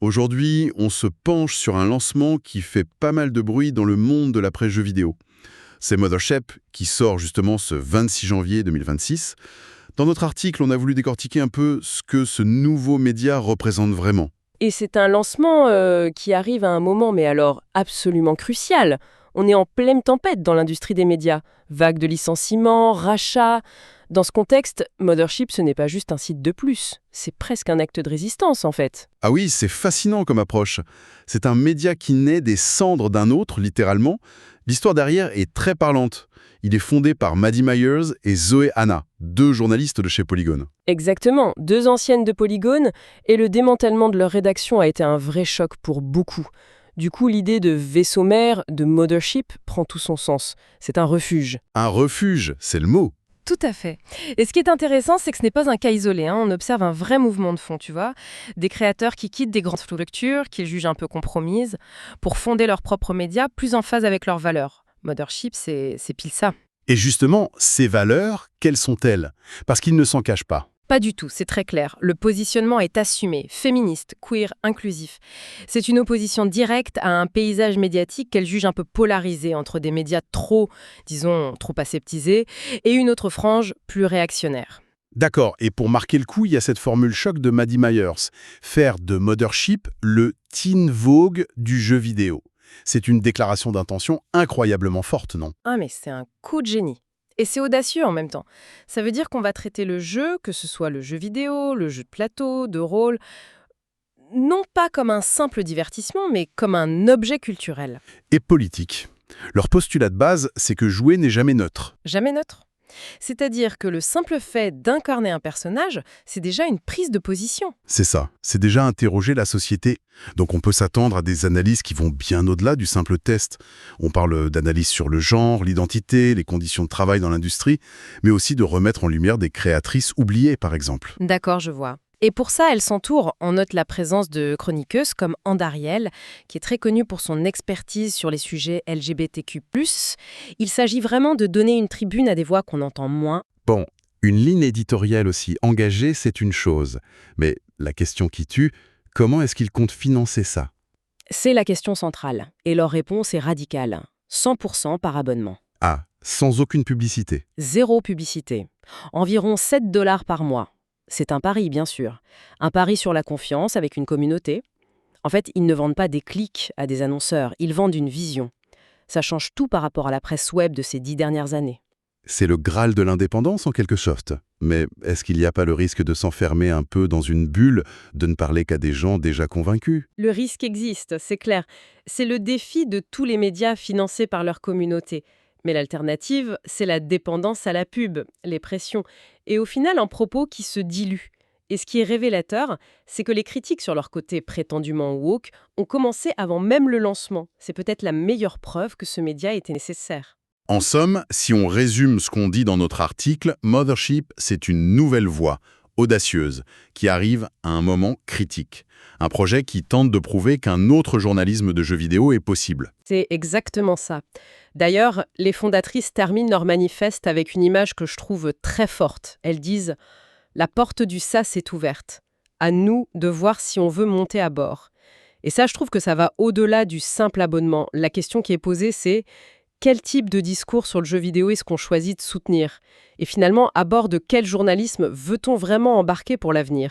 Aujourd'hui, on se penche sur un lancement qui fait pas mal de bruit dans le monde de l'après-jeu vidéo. C'est Mothership qui sort justement ce 26 janvier 2026. Dans notre article, on a voulu décortiquer un peu ce que ce nouveau média représente vraiment. Et c'est un lancement qui arrive à un moment, mais alors absolument crucial. On est en pleine tempête dans l'industrie des médias. Vague de licenciements, rachats. Dans ce contexte, Mothership, ce n'est pas juste un site de plus. C'est presque un acte de résistance, en fait. Ah oui, c'est fascinant comme approche. C'est un média qui naît des cendres d'un autre, littéralement. L'histoire derrière est très parlante. Il est fondé par Maddie Myers et Zoé Hanna, deux journalistes de chez Polygon. Exactement, deux anciennes de Polygon, et le démantèlement de leur rédaction a été un vrai choc pour beaucoup. Du coup, l'idée de vaisseau mère, de Mothership, prend tout son sens. C'est un refuge. Un refuge, c'est le mot. Tout à fait. Et ce qui est intéressant, c'est que ce n'est pas un cas isolé. On observe un vrai mouvement de fond, tu vois. Des créateurs qui quittent des grandes structures, qu'ils jugent un peu compromises, pour fonder leurs propres médias plus en phase avec leurs valeurs. Mothership, c'est pile ça. Et justement, ces valeurs, quelles sont-elles? Parce qu'ils ne s'en cachent pas. Pas du tout, c'est très clair. Le positionnement est assumé, féministe, queer, inclusif. C'est une opposition directe à un paysage médiatique qu'elle juge un peu polarisé entre des médias trop aseptisés et une autre frange plus réactionnaire. D'accord, et pour marquer le coup, il y a cette formule choc de Maddie Myers. Faire de Mothership le teen Vogue du jeu vidéo. C'est une déclaration d'intention incroyablement forte, non? Ah mais c'est un coup de génie. Et c'est audacieux en même temps. Ça veut dire qu'on va traiter le jeu, que ce soit le jeu vidéo, le jeu de plateau, de rôle, non pas comme un simple divertissement, mais comme un objet culturel. Et politique. Leur postulat de base, c'est que jouer n'est jamais neutre. Jamais neutre. C'est-à-dire que le simple fait d'incarner un personnage, c'est déjà une prise de position. C'est ça, c'est déjà interroger la société. Donc on peut s'attendre à des analyses qui vont bien au-delà du simple test. On parle d'analyse sur le genre, l'identité, les conditions de travail dans l'industrie, mais aussi de remettre en lumière des créatrices oubliées, par exemple. D'accord, je vois. Et pour ça, elle s'entoure. On note la présence de chroniqueuses comme Andariel, qui est très connue pour son expertise sur les sujets LGBTQ+. Il s'agit vraiment de donner une tribune à des voix qu'on entend moins. Bon, une ligne éditoriale aussi engagée, c'est une chose. Mais la question qui tue, comment est-ce qu'ils comptent financer ça? C'est la question centrale. Et leur réponse est radicale. 100% par abonnement. Ah, sans aucune publicité. Zéro publicité. Environ 7 $ par mois. C'est un pari, bien sûr. Un pari sur la confiance avec une communauté. En fait, ils ne vendent pas des clics à des annonceurs, ils vendent une vision. Ça change tout par rapport à la presse web de ces 10 dernières années. C'est le Graal de l'indépendance en quelque sorte. Mais est-ce qu'il n'y a pas le risque de s'enfermer un peu dans une bulle, de ne parler qu'à des gens déjà convaincus? Le risque existe, c'est clair. C'est le défi de tous les médias financés par leur communauté. Mais l'alternative, c'est la dépendance à la pub, les pressions, et au final un propos qui se dilue. Et ce qui est révélateur, c'est que les critiques sur leur côté prétendument woke ont commencé avant même le lancement. C'est peut-être la meilleure preuve que ce média était nécessaire. En somme, si on résume ce qu'on dit dans notre article, Mothership, c'est une nouvelle voie, audacieuse, qui arrive à un moment critique. Un projet qui tente de prouver qu'un autre journalisme de jeux vidéo est possible. C'est exactement ça. D'ailleurs, les fondatrices terminent leur manifeste avec une image que je trouve très forte. Elles disent « La porte du SaaS est ouverte. À nous de voir si on veut monter à bord. » Et ça, je trouve que ça va au-delà du simple abonnement. La question qui est posée, c'est quel type de discours sur le jeu vidéo est-ce qu'on choisit de soutenir? Et finalement, à bord de quel journalisme veut-on vraiment embarquer pour l'avenir?